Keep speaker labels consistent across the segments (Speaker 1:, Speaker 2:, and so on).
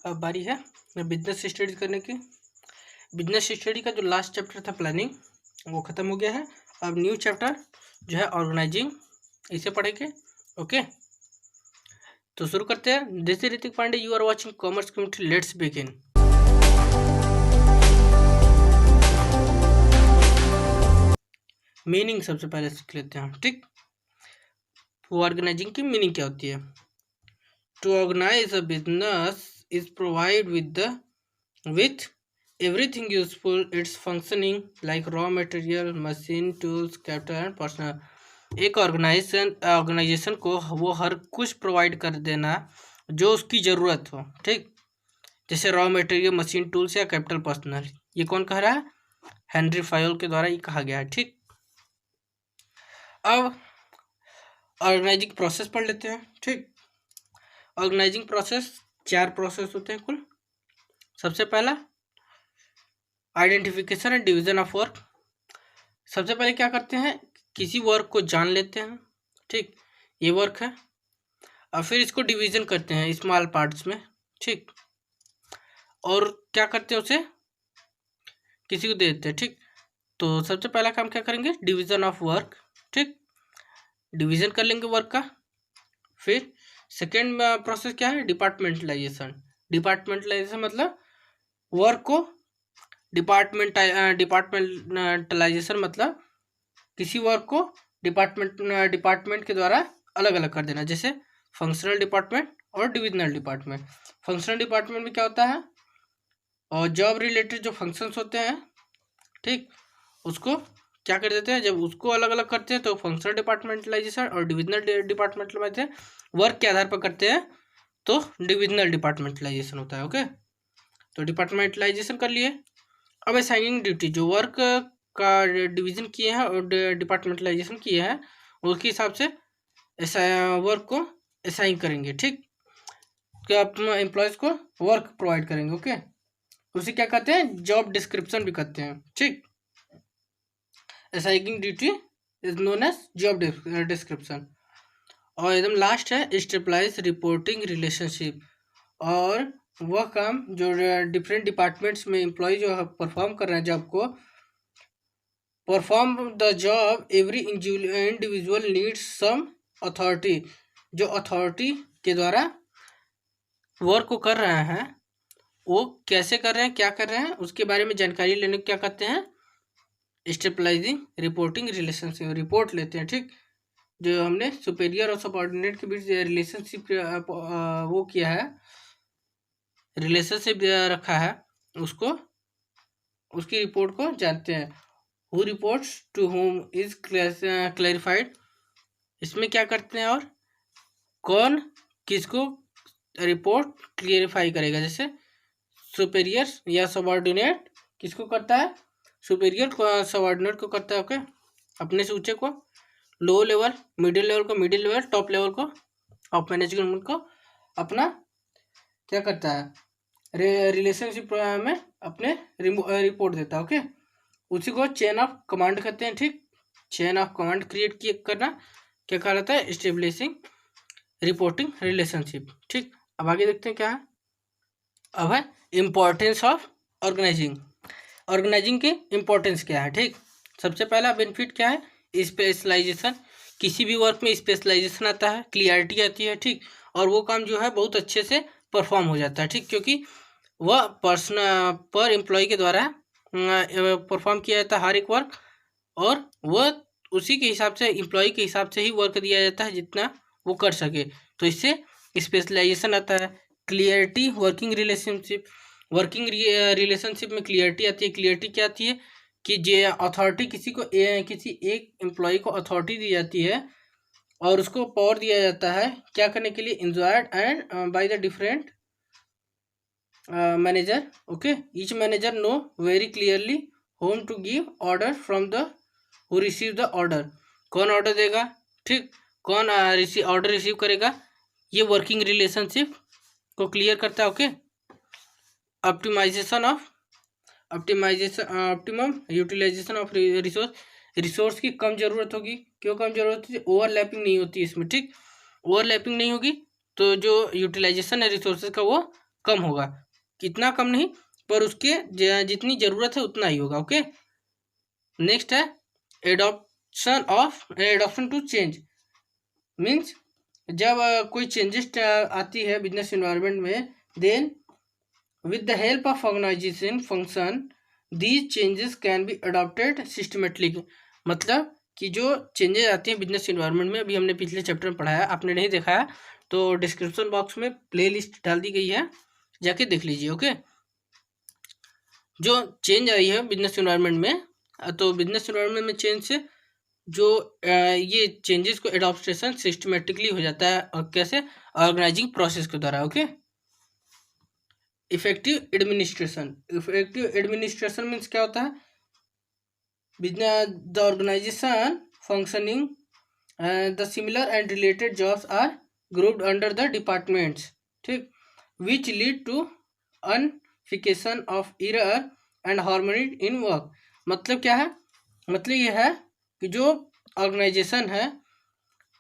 Speaker 1: अब बारी है बिजनेस स्टडी करने की। बिजनेस स्टडी का जो लास्ट चैप्टर था प्लानिंग, वो ख़त्म हो गया है। अब न्यू चैप्टर जो है ऑर्गेनाइजिंग, इसे पढ़ेंगे। ओके, तो शुरू करते हैं। This is Hrithik Pandey, you are watching commerce community, let's begin. Meaning सबसे पहले सीख लेते हैं, ठीक। ऑर्गेनाइजिंग की मीनिंग क्या होती है? To organise a business is provide with everything useful, its functioning like raw material, machine, tools, capital and personnel। एक ऑर्गेनाइजेशन को वो हर कुछ प्रोवाइड कर देना जो उसकी ज़रूरत हो, ठीक। जैसे रॉ मटेरियल, मशीन, टूल्स या कैपिटल पर्सनल। ये कौन कह रहा है? हेनरी फायोल के द्वारा ये कहा गया है, ठीक। अब ऑर्गेनाइजिंग प्रोसेस पढ़ लेते हैं, ठीक। ऑर्गेनाइजिंग प्रोसेस 4 प्रोसेस होते हैं कुल। सबसे पहला identification and division of work. सबसे पहले क्या करते हैं, किसी वर्क को जान लेते हैं, ठीक, ये वर्क है, और फिर इसको डिवीजन करते हैं स्मॉल पार्ट्स में, ठीक, और क्या करते हैं, उसे किसी को दे देते हैं, ठीक। तो सबसे पहला काम क्या करेंगे, डिवीजन ऑफ वर्क, ठीक, डिवीजन कर लेंगे वर्क का। फिर सेकेंड प्रोसेस क्या है, डिपार्टमेंटलाइजेशन। डिपार्टमेंटलाइजेशन मतलब वर्क को डिपार्टमेंटलाइजेशन मतलब किसी वर्क को डिपार्टमेंट के द्वारा अलग अलग कर देना। जैसे फंक्शनल डिपार्टमेंट और डिविजनल डिपार्टमेंट। फंक्शनल डिपार्टमेंट में क्या होता है, और जॉब रिलेटेड जो फंक्शंस होते हैं, ठीक, उसको क्या कर देते हैं, जब उसको अलग अलग करते हैं तो फंक्शनल डिपार्टमेंटलाइजेशन, और डिविजनल डिपार्टमेंटलाइजेशन वर्क के आधार पर करते हैं तो डिविजनल डिपार्टमेंटलाइजेशन होता है। ओके, तो डिपार्टमेंटलाइजेशन कर लिए। अब असाइनिंग ड्यूटी, जो वर्क का डिवीजन किए हैं और डिपार्टमेंटलाइजेशन किए हैं उसके हिसाब से वर्क को असाइन करेंगे, ठीक, क्या अपने एम्प्लॉयज़ को वर्क प्रोवाइड करेंगे। ओके, उसे क्या कहते हैं, जॉब डिस्क्रिप्शन भी कहते हैं, ठीक। Assigning duty is known as job description. और एकदम लास्ट है स्टेबलाइज रिपोर्टिंग रिलेशनशिप, और वह काम जो डिफरेंट डिपार्टमेंट्स में एम्प्लॉय जो परफॉर्म कर रहे हैं जॉब को, perform the job every individual needs some authority. जो अथॉरिटी के द्वारा वर्क को कर रहे हैं वो कैसे कर रहे हैं, क्या कर रहे हैं, उसके बारे में जानकारी लेने को क्या कहते हैं, स्टेबलाइजिंग रिपोर्टिंग रिलेशनशिप। रिपोर्ट लेते हैं, ठीक, जो हमने सुपेरियर और सबऑर्डिनेट के बीच रिलेशनशिप वो किया है, रिलेशनशिप रखा है, उसको, उसकी रिपोर्ट को जानते हैं। Who reports to whom is clarified. इसमें क्या करते हैं, और कौन किसको रिपोर्ट क्लियरिफाई करेगा। जैसे सुपेरियर या सबऑर्डिनेट किसको करता है, सुपेरियर को सबऑर्डिनेट को करता है, ओके, अपने से ऊंचे को, लो लेवल, मिडिल लेवल को मिडिल लेवल, टॉप लेवल को, टॉप मैनेजमेंट को अपना क्या करता है, रिलेशनशिप में अपने रिपोर्ट देता है। ओके, उसी को चेन ऑफ कमांड कहते हैं, ठीक। चेन ऑफ कमांड क्रिएट करना क्या कहलाता है, एस्टेब्लिशिंग रिपोर्टिंग रिलेशनशिप, ठीक। अब आगे देखते हैं क्या है। अब है इम्पोर्टेंस ऑफ ऑर्गेनाइजिंग। ऑर्गेनाइजिंग की इम्पोर्टेंस क्या है, ठीक। सबसे पहला बेनिफिट क्या है, स्पेशलाइजेशन। किसी भी वर्क में स्पेशलाइजेशन आता है, क्लियरिटी आती है, ठीक, और वो काम जो है बहुत अच्छे से परफॉर्म हो जाता है, ठीक, क्योंकि वह पर्सन पर एम्प्लॉय के द्वारा परफॉर्म किया जाता है हर एक वर्क, और वह उसी के हिसाब से, एम्प्लॉय के हिसाब से ही वर्क दिया जाता है जितना वो कर सके, तो इससे स्पेशलाइजेशन आता है। Clarity working relationship, working relationship में क्लियरिटी आती है। क्लियरिटी क्या आती है कि जो अथॉरिटी किसी एक एम्प्लॉय को अथॉरिटी दी जाती है और उसको पावर दिया जाता है क्या करने के लिए, enjoyed and by the different manager. Okay, each manager know very clearly whom to give order from the who receive the order. कौन ऑर्डर देगा, ठीक, कौन ऑर्डर रिसीव करेगा, ये वर्किंग रिलेशनशिप को क्लियर करता है। Okay, optimum utilisation of resource की कम जरूरत होगी। क्यों कम जरूरत होती है, ओवरलैपिंग नहीं होती इसमें, ठीक, ओवरलैपिंग नहीं होगी तो जो यूटिलाइजेशन है रिसोर्सेज का वो कम होगा, कितना कम नहीं, पर उसके जितनी ज़रूरत है उतना ही होगा। ओके, नेक्स्ट है एडॉप्शन टू चेंज। मीन्स जब कोई चेंजेस आती है बिजनेस इन्वायरमेंट में, then with the help of organisation function these changes can be adopted systematically. मतलब कि जो चेंजेस आती हैं बिजनेस इन्वायरमेंट में, अभी हमने पिछले चैप्टर में पढ़ाया, आपने नहीं देखा है तो डिस्क्रिप्शन बॉक्स में प्लेलिस्ट डाल दी गई है, जाके देख लीजिए। ओके, जो चेंज आई है बिजनेस इन्वायरमेंट में, तो बिजनेस इन्वायरमेंट में चेंज से जो ये चेंजेस को एडॉप्टेशन सिस्टमेटिकली हो जाता है, और कैसे, ऑर्गेनाइजिंग प्रोसेस के द्वारा। Okay, effective administration. Effective administration means क्या होता है, business the organisation functioning the similar and related jobs are grouped under the departments, ठीक, which lead to unification of error and harmony in work. मतलब क्या है, मतलब ये है कि जो ऑर्गेनाइजेशन है,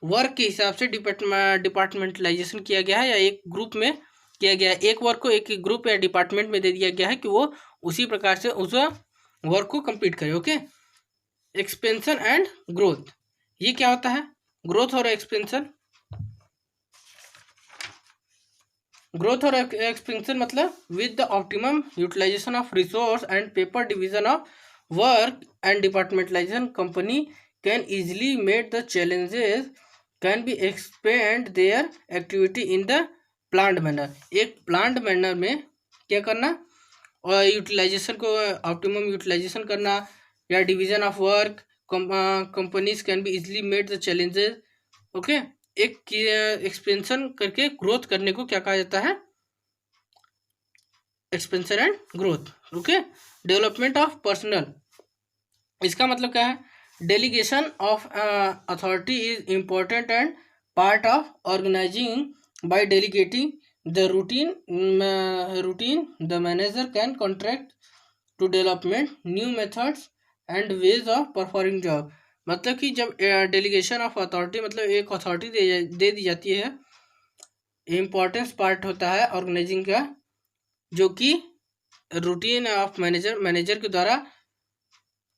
Speaker 1: वर्क के हिसाब से डिपार्टमेंटलाइजेशन किया गया है, या एक ग्रुप में किया गया है, एक वर्क को एक ग्रुप या डिपार्टमेंट में दे दिया गया है कि वो उसी प्रकार से उस वर्क को कंप्लीट करे। ओके, एक्सपेंशन एंड ग्रोथ, ये क्या होता है, ग्रोथ और एक्सपेंशन। ग्रोथ और एक्सपेंशन मतलब with the optimum utilisation of resource and paper division of work and departmentalisation, company can easily met the challenges can be expand their activity in the planned manner. एक planned manner में क्या करना, और utilisation को optimum utilisation करना, या division of work, companies can be easily met the challenges. Okay, एक expansion करके ग्रोथ करने को क्या कहा जाता है, expansion and growth. Okay, development of personal, इसका मतलब क्या है, delegation of authority is important and part of organising. By delegating the routine the manager can contract to development new methods and ways of performing job. मतलब कि जब delegation of authority, मतलब एक authority दे दी जाती है, इम्पोर्टेंस पार्ट होता है organising का, जो कि रूटीन ऑफ मैनेजर के द्वारा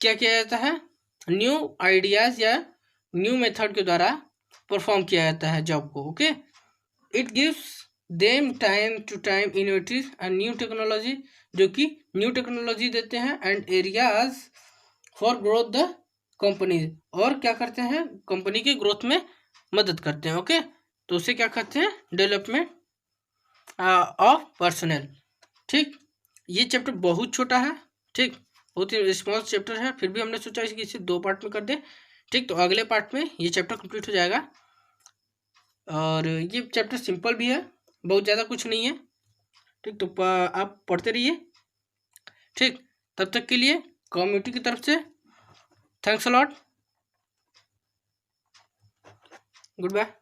Speaker 1: क्या किया जाता है, न्यू आइडियाज या न्यू मेथड के द्वारा परफॉर्म किया जाता है जॉब को। Okay, it gives them time to time innovative and new technology, जो कि न्यू टेक्नोलॉजी देते हैं, and areas for growth the company, और क्या करते हैं, कंपनी के ग्रोथ में मदद करते हैं। ओके, तो उसे क्या कहते हैं, डेवलपमेंट ऑफ पर्सनल। ठीक, ये चैप्टर बहुत छोटा है, ठीक, बहुत ही स्मॉल चैप्टर है, फिर भी हमने सोचा कि इसे 2 पार्ट में कर दे। ठीक, तो अगले पार्ट में ये चैप्टर कंप्लीट हो जाएगा, और ये चैप्टर सिंपल भी है, बहुत ज़्यादा कुछ नहीं है। ठीक, तो आप पढ़ते रहिए। ठीक, तब तक के लिए कम्युनिटी की तरफ से thanks a lot, good bye.